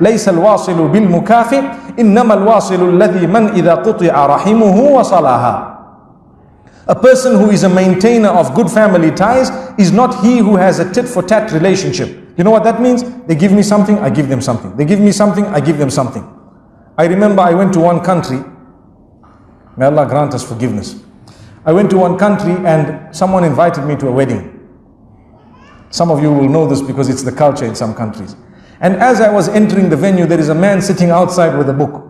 ليس الواصل بالمكافئ إنما الواصل الذي من إذا قطع رحمه وصلها. A person who is a maintainer of good family ties is not he who has a tit-for-tat relationship. You know what that means? They give me something, I give them something. They give me something, I give them something. I remember I went to one country. May Allah grant us forgiveness. I went to one country and someone invited me to a wedding. Some of you will know this because it's the culture in some countries. And as I was entering the venue, there is a man sitting outside with a book.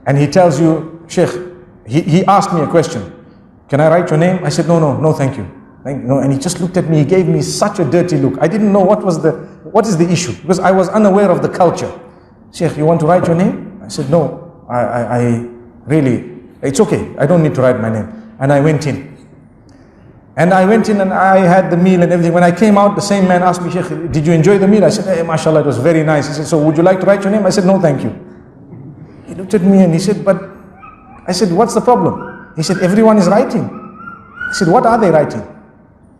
And he tells you, Sheikh, he asked me a question. Can I write your name? I said, no, thank you. And he just looked at me, he gave me such a dirty look. I didn't know what is the issue, because I was unaware of the culture. Sheikh, you want to write your name? I said, no, I really, it's okay, I don't need to write my name. And I went in. And I had the meal and everything. When I came out, the same man asked me, Sheikh, did you enjoy the meal? I said, hey, mashallah, it was very nice. He said, so would you like to write your name? I said, no, thank you. He looked at me and he said, I said, what's the problem? He said, everyone is writing. I said, what are they writing?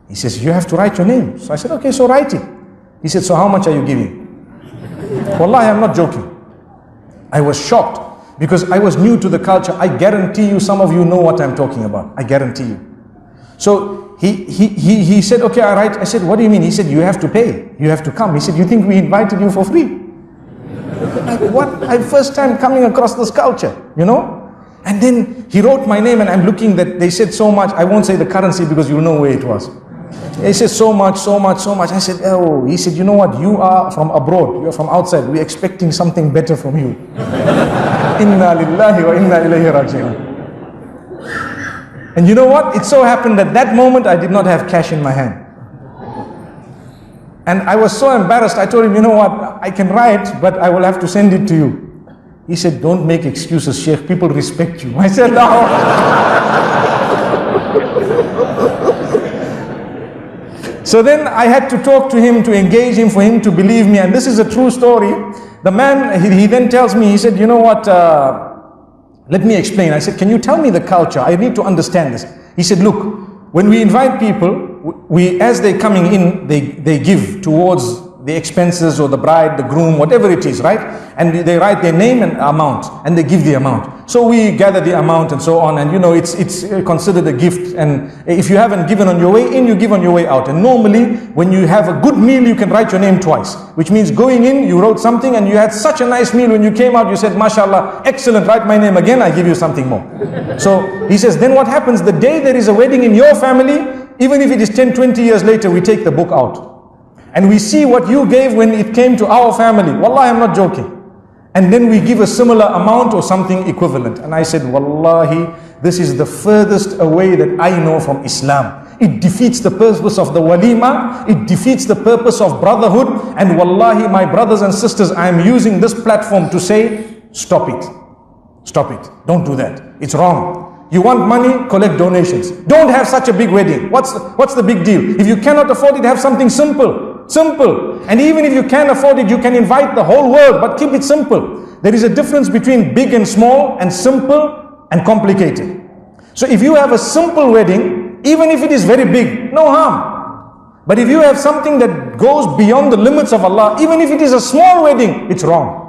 He says, you have to write your name. So I said, okay, so write it. He said, so how much are you giving? Wallahi, I'm not joking. I was shocked because I was new to the culture. I guarantee you, some of you know what I'm talking about. I guarantee you. So he said, okay, I write. I said, what do you mean? He said, you have to pay. You have to come. He said, you think we invited you for free? I'm first time coming across this culture, you know? And then he wrote my name and I'm looking that they said so much. I won't say the currency because you know where it was. He said so much. I said, oh, he said, you know what? You are from abroad. You are from outside. We're expecting something better from you. Inna lillahi wa inna ilayhi raji'un. And you know what? It so happened that that moment I did not have cash in my hand. And I was so embarrassed. I told him, you know what? I can write, but I will have to send it to you. He said, don't make excuses, Sheikh. People respect you. I said, no. So then I had to talk to him, to engage him, for him to believe me. And this is a true story. The man, he then tells me, he said, you know what, let me explain. I said, can you tell me the culture? I need to understand this. He said, look, when we invite people, as they're coming in, they give towards the expenses or the bride, the groom, whatever it is, right? And they write their name and amount, and they give the amount. So we gather the amount and so on, and you know, it's considered a gift. And if you haven't given on your way in, you give on your way out. And normally, when you have a good meal, you can write your name twice, which means going in, you wrote something, and you had such a nice meal. When you came out, you said, mashallah, excellent, write my name again, I give you something more. So he says, then what happens? The day there is a wedding in your family, even if it is 10, 20 years later, we take the book out. And we see what you gave when it came to our family. Wallahi, I'm not joking. And then we give a similar amount or something equivalent. And I said, Wallahi, this is the furthest away that I know from Islam. It defeats the purpose of the walima. It defeats the purpose of brotherhood. And Wallahi, my brothers and sisters, I am using this platform to say, stop it. Stop it. Don't do that. It's wrong. You want money? Collect donations. Don't have such a big wedding. What's the big deal? If you cannot afford it, have something simple. Simple. And even if you can't afford it, you can invite the whole world, but keep it simple. There is a difference between big and small, and simple and complicated. So if you have a simple wedding, even if it is very big, no harm. But if you have something that goes beyond the limits of Allah, even if it is a small wedding, it's wrong.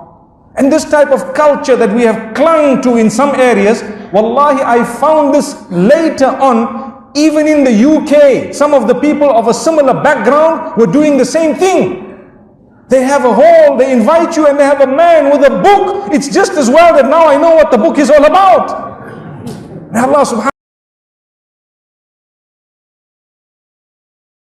And this type of culture that we have clung to in some areas, wallahi, I found this later on. Even in the UK, some of the people of a similar background were doing the same thing. They have a hall, they invite you, and they have a man with a book. It's just as well that now I know what the book is all about. May Allah subhanahu